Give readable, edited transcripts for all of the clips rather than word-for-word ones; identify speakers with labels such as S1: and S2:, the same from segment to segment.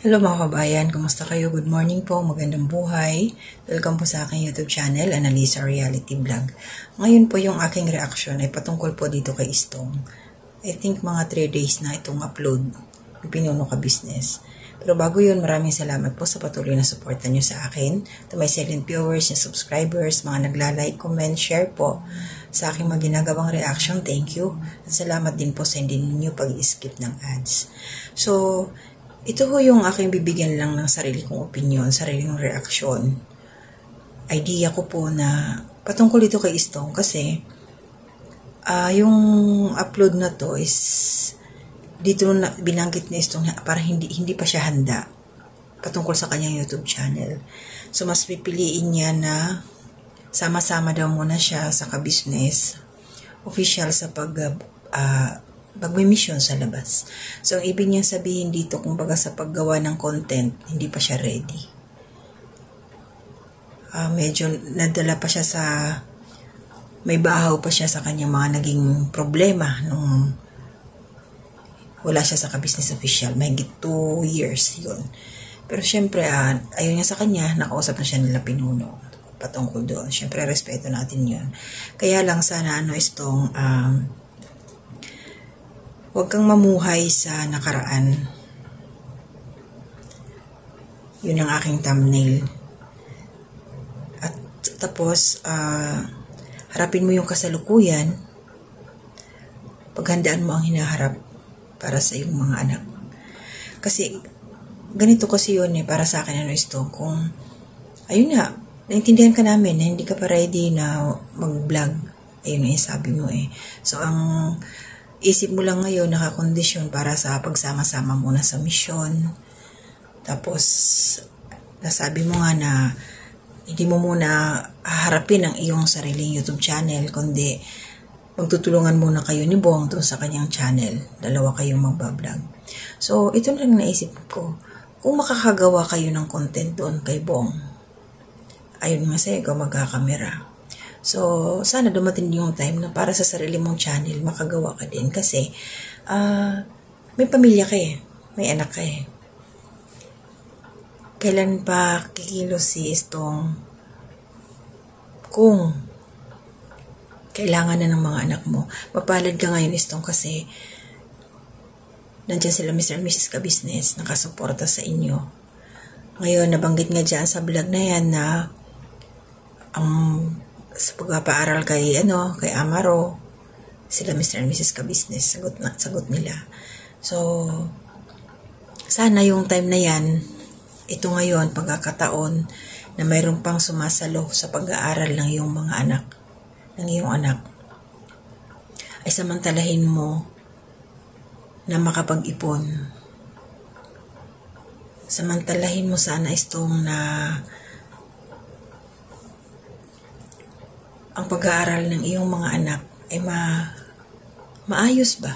S1: Hello mga kabayan, kumusta kayo? Good morning po, magandang buhay. Welcome po sa aking YouTube channel, Annalisa Reality Vlog. Ngayon po yung aking reaction ay patungkol po dito kay Istong. I think mga 3 days na itong upload ng Pinuno Ka Business. Pero bago yun, maraming salamat po sa patuloy na suporta nyo sa akin. To my silent viewers and subscribers, mga nagla-like, comment, share po sa aking mga ginagawang reaction. Thank you. At salamat din po sa hindi ninyo pag-skip ng ads. So, ito ho yung aking bibigyan lang ng sarili kong opinion, sariling reaksyon. Idea ko po na patungkol ito kay Istong kasi yung upload na to is dito na binanggit ni Istong para hindi pa siya handa patungkol sa kanyang YouTube channel. So mas pipiliin niya na sama-sama daw muna siya sa ka-business official sa pag-mission sa labas. So, ang ibig niya sabihin dito, kumbaga sa paggawa ng content, hindi pa siya ready. Medyo nadala pa siya sa, may bahaw pa siya sa kanyang mga naging problema nung wala siya sa ka-business official. May 2 years yun. Pero syempre, ayaw niya sa kanya, nakausap na siya nila Pinuno patungkol doon. Syempre, respeto natin yun. Kaya lang sana, Istong, huwag kang mamuhay sa nakaraan. Yun ang aking thumbnail. At tapos, harapin mo yung kasalukuyan. Paghandaan mo ang hinaharap para sa iyong mga anak. Kasi, ganito kasi yun para sa akin, Istong. Kung, ayun nga, naintindihan ka namin na hindi ka pa ready na mag-vlog. Ayun yung sabi mo So, ang isip mo lang ngayon nakakondisyon para sa pagsama-sama muna sa mission. Tapos, nasabi mo nga na hindi mo muna haharapin ang iyong sariling YouTube channel, kundi magtutulungan muna kayo ni Bong doon sa kanyang channel. Dalawa kayong magbablog. So, ito lang naisip ko. Kung makakagawa kayo ng content doon kay Bong, ayun nga sa'yo, ikaw magkakamera. So, sana dumating yung time na para sa sarili mong channel, makagawa ka din. Kasi, may pamilya ka may anak ka Kailan pa kikilos si Istong kung kailangan na ng mga anak mo? Mapalad ka ngayon, Istong, kasi nandiyan sila Mr. and Mrs. Ka-Business, nakasuporta sa inyo. Ngayon, nabanggit nga dyan sa vlog na yan na sa pagpapaaral kay Amaro, sila Mr. and Mrs. Ka-Business, sagot nila. So, sana yung time na yan, ito ngayon, pagkakataon, na mayroon pang sumasalo sa pag-aaral ng iyong mga anak, ng iyong anak, ay samantalahin mo na makapag-ipon. Samantalahin mo sana, Istong, na ang pag-aaral ng iyong mga anak ay maayos ba?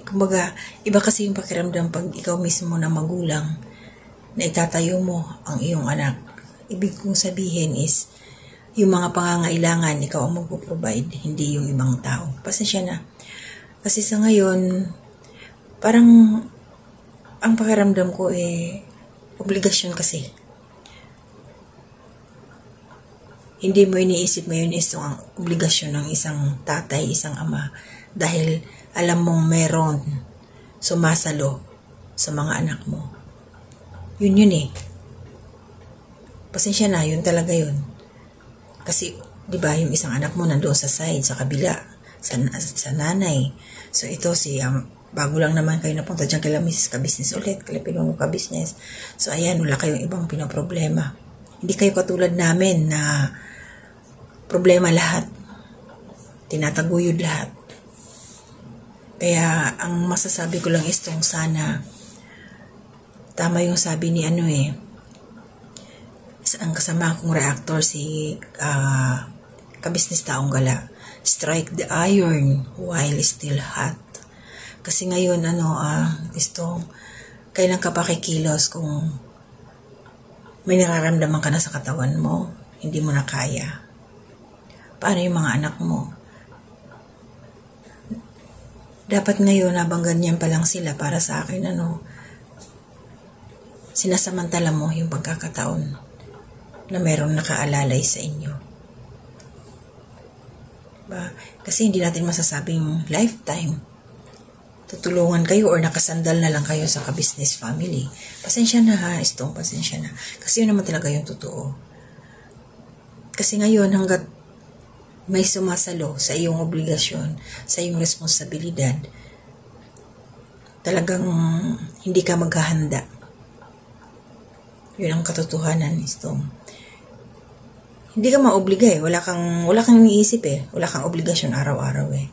S1: Kumbaga, iba kasi yung pakiramdam pag ikaw mismo na magulang na itatayo mo ang iyong anak. Ibig kong sabihin is, yung mga pangangailangan, ikaw ang mag-provide, hindi yung ibang tao. Pasensya na. Kasi sa ngayon, parang ang pakiramdam ko obligasyon kasi. Hindi mo iniisip ngayon ang obligasyon ng isang tatay, isang ama. Dahil alam mong meron sumasalo sa mga anak mo. Yun Pasensya na, yun talaga yun. Kasi, di ba, yung isang anak mo nandoon sa side, sa kabila, sa nanay. So, ito bago lang naman kayo napunta dyan kay Mrs. Ka-Business ulit, kay Pinuno Ka-Business. So, ayan, wala kayong ibang pinoproblema. Hindi kayo katulad namin na problema lahat. Tinataguyod lahat. Kaya, ang masasabi ko lang Istong, sana tama yung sabi ni ang kasama kong reactor, si Ka-Business Taong Gala. Strike the iron while still hot. Kasi ngayon, Istong, kailan ka pa kikilos kung may nararamdaman ka na sa katawan mo, hindi mo na kaya? Paano yung mga anak mo? Dapat ngayon, habang ganyan pa lang sila para sa akin, sinasamantala mo yung pagkakataon na merong nakaalalay sa inyo. Diba? Kasi hindi natin masasabing lifetime. Tutulungan kayo or nakasandal na lang kayo sa ka-business family. Pasensya na ha, Stone, pasensya na. Kasi yun naman talaga yung totoo. Kasi ngayon, hanggat may sumasalo sa iyong obligasyon, sa iyong responsibilidad, talagang hindi ka maghahanda. Yun ang katotohanan, Stone. Hindi ka maobliga eh. Wala kang iniisip eh. Wala kang obligasyon araw-araw eh.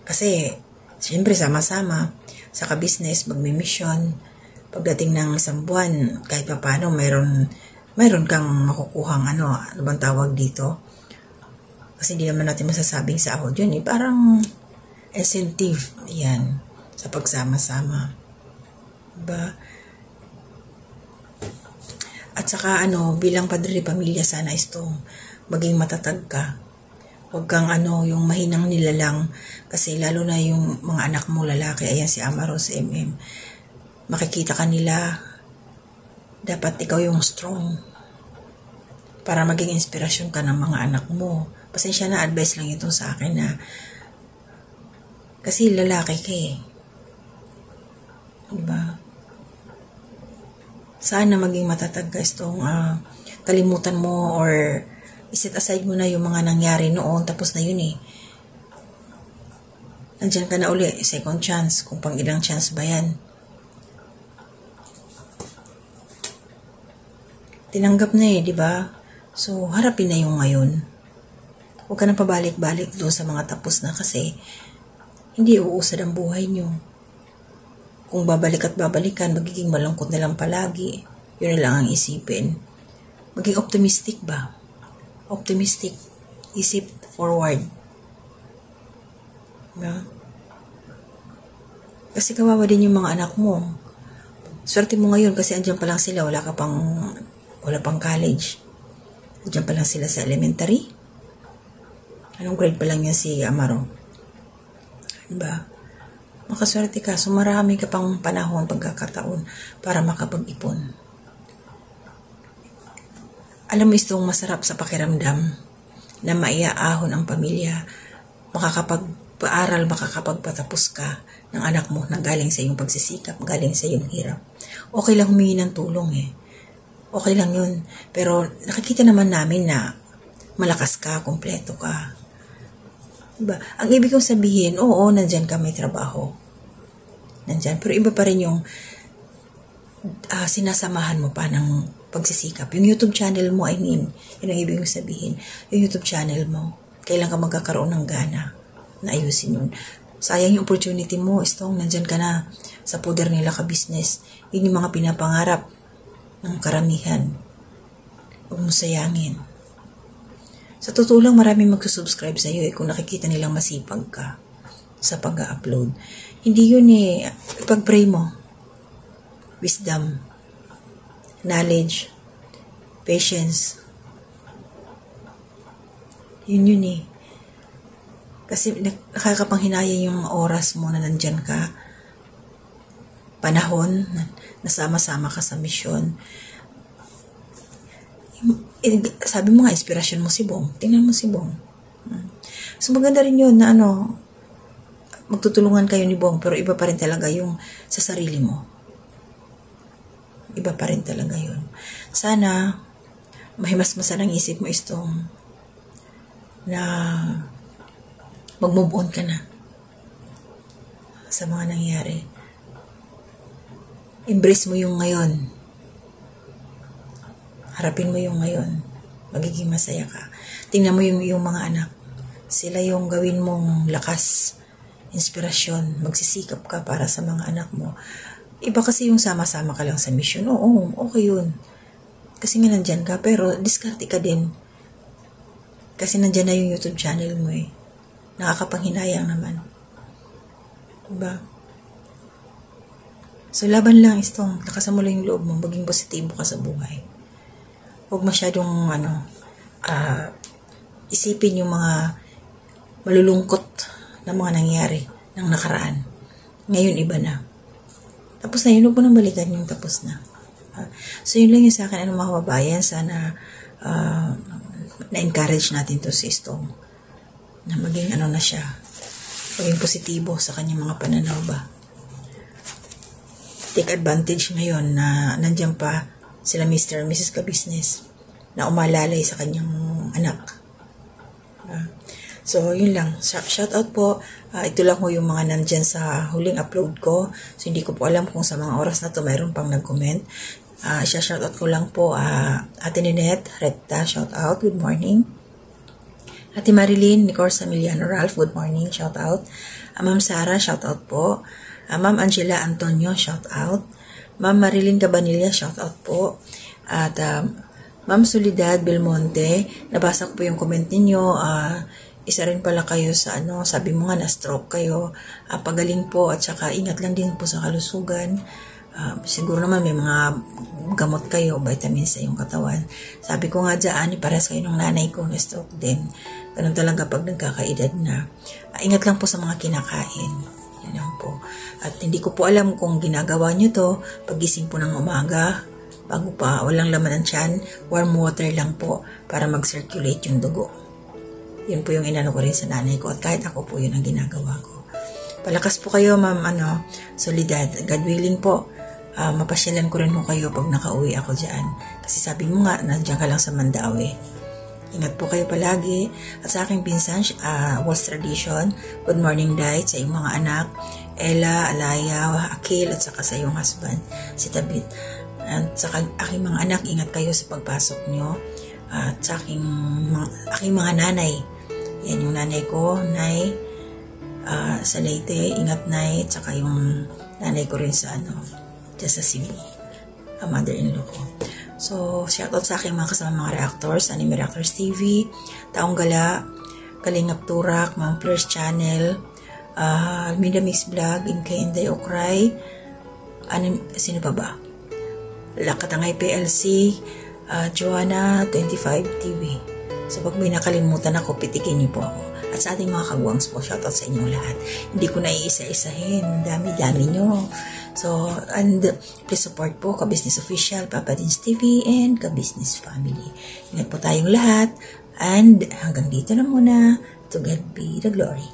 S1: Kasi, siyempre sama-sama, sa ka-business, magmi-mission, pagdating ng isang buwan, kahit pa paano, mayroon kang makukuhang ano bang tawag dito? Kasi hindi naman natin masasabing sahod yun eh. Parang incentive yan sa pagsama-sama. Diba? At saka bilang padre pamilya, sana maging matatag ka. Huwag kang yung mahinang nilalang. Kasi lalo na yung mga anak mo lalaki, ayan si Amaro, si MM. Makikita ka nila, dapat ikaw yung strong. Para maging inspirasyon ka ng mga anak mo. Pasensya na, advice lang ito sa akin na kasi lalaki ka eh. Diba? Sana maging matatag ka kalimutan mo or iset aside mo na yung mga nangyari noon, tapos na yun eh. Nandyan ka na uli, second chance, kung pang ilang chance ba yan. Tinanggap na eh, di ba? So, harapin na yung ngayon. Huwag ka na pabalik-balik doon sa mga tapos na kasi hindi uusad ang buhay nyo. Kung babalik at babalikan, magiging malungkot na lang palagi. Yun na lang ang isipin. Maging optimistic ba? Optimistic. Isip forward. No? Kasi kawawa din yung mga anak mo. Swerte mo ngayon kasi andyan pa lang sila. Wala pang college. Andyan pa lang sila sa elementary. Anong grade pa lang yan si Amaro? Diba? Makaswerte ka. So marami ka pang panahon, pagkakataon para makapag-ipon. Alam mo itong masarap sa pakiramdam na maiaahon ang pamilya, makakapag-paaral, makakapagpatapos ka ng anak mo na galing sa iyong pagsisikap, galing sa iyong hirap. Okay lang humingi ng tulong eh. Okay lang yun. Pero nakikita naman namin na malakas ka, kumpleto ka. Diba? Ang ibig kong sabihin, oo, nandyan ka, may trabaho. Nandyan. Pero iba pa rin yung sinasamahan mo pa ng pagsisikap. Yung YouTube channel mo, yun ang ibig kong sabihin. Yung YouTube channel mo, kailan ka magkakaroon ng gana na ayusin yun. Sayang yung opportunity mo, nandyan ka na sa poder nila ka-business. Yun yung mga pinapangarap ng karamihan. Huwag mo sayangin. Sa totoo lang, maraming magsusubscribe sa iyo kung nakikita nilang masipag ka sa pag-upload. Hindi yun ipag-pray mo. Wisdom, knowledge, patience. Yun Kasi nakakapanghinaya yung oras mo na nandyan ka. Panahon, nasama-sama ka sa misyon. Sabi mo nga, inspirasyon mo si Bong. Tingnan mo si Bong. So maganda rin yun na magtutulungan kayo ni Bong, pero iba pa rin talaga yung sa sarili mo. Iba pa rin talaga yun. Sana mahimasmasan ang isip mo na mag-move on ka na sa mga nangyari. Embrace mo yung ngayon. Harapin mo yung ngayon. Magiging masaya ka. Tingnan mo yung mga anak. Sila yung gawin mong lakas, inspirasyon. Magsisikap ka para sa mga anak mo. Iba kasi yung sama-sama ka lang sa mission. Oo, okay yun. Kasi nga nandyan ka, pero diskarte ka din. Kasi nandyan na yung YouTube channel mo eh. Nakakapanghinayang naman. Diba? So laban lang lakasan mo lang yung loob mo. Maging positibo ka sa buhay. Huwag masyadong isipin yung mga malulungkot na mga nangyari ng nakaraan. Ngayon iba na. Tapos na yun, huwag mo nang balikan yung tapos na. So, yun lang yung sa akin, ano mga kababayan, sana na-encourage natin to si Istong na maging ano na siya, maging positibo sa kanyang mga pananaw ba. Take advantage ngayon na nandiyan pa sila Mr. and Mrs. Ka-Business na umalalay sa kanyang anak. So, yun lang. Shout out po. Ito lang po yung mga nandyan sa huling upload ko. So, hindi ko po alam kung sa mga oras na to mayroon pang nag-comment. Shout out ko lang po. Ate Ninette Recta, shout out. Good morning. Ate Marilyn Nicorsa Emiliano Ralph, good morning. Shout out. Ma'am Sara, shout out po. Ma'am Angela Antonio, shout out. Ma'am Marilyn Cabanilla, shout out po. At Ma'am Soledad Belmonte, nabasa ko po yung comment ninyo. Isa rin pala kayo sa sabi mo nga na-stroke kayo. Pagaling po at saka ingat lang din po sa kalusugan. Siguro naman may mga gamot kayo, vitamins sa iyong katawan. Sabi ko nga dyan, pares kayo ng nanay ko na stroke din. Ganun talaga pag nagkakaedad na. Ingat lang po sa mga kinakain. Yan lang po. At hindi ko po alam kung ginagawa nyo to, pagising po ng umaga, bago pa, walang laman ng tiyan, warm water lang po para mag-circulate yung dugo. Yun po yung inano ko rin sa nanay ko at kahit ako po yun ang ginagawa ko. Palakas po kayo, Ma'am Soledad. God willing po, mapasyalan ko rin po kayo pag nakauwi ako dyan. Kasi sabi mo nga, nandiyan ka lang sa Mandawi. Ingat po kayo palagi. At sa aking pinsan, Walls Tradition, good morning Dite, sa iyong mga anak, Ella, Alaya, Akil, at saka sa iyong husband, si Tabit. At sa aking mga anak, ingat kayo sa pagpasok nyo. At sa aking mga nanay, yan yung nanay ko, Nay, sa Leyte, ingat Nay, at saka yung nanay ko rin sa dyan sa Cebu, mother-in-law ko. So, shoutout sa aking mga kasama mga reactors, Anime Reactors TV, Taong Gala, Kalingap Turak, Ma'am Fleurs Channel, Almida Mix Vlog, Inka Inday Okray, sino pa ba? Lakatangay PLC, Joanna 25 TV. So, pag may nakalimutan ako, pitikin niyo po ako. At sa ating mga kagwangs po, shoutout sa inyong lahat. Hindi ko na iisa-isahin. Ang dami-dami nyo. So, and please support po Ka-Business Official, Papa Dins TV, and Ka-Business Family. Ingat po tayong lahat. And hanggang dito na muna. To God be the glory.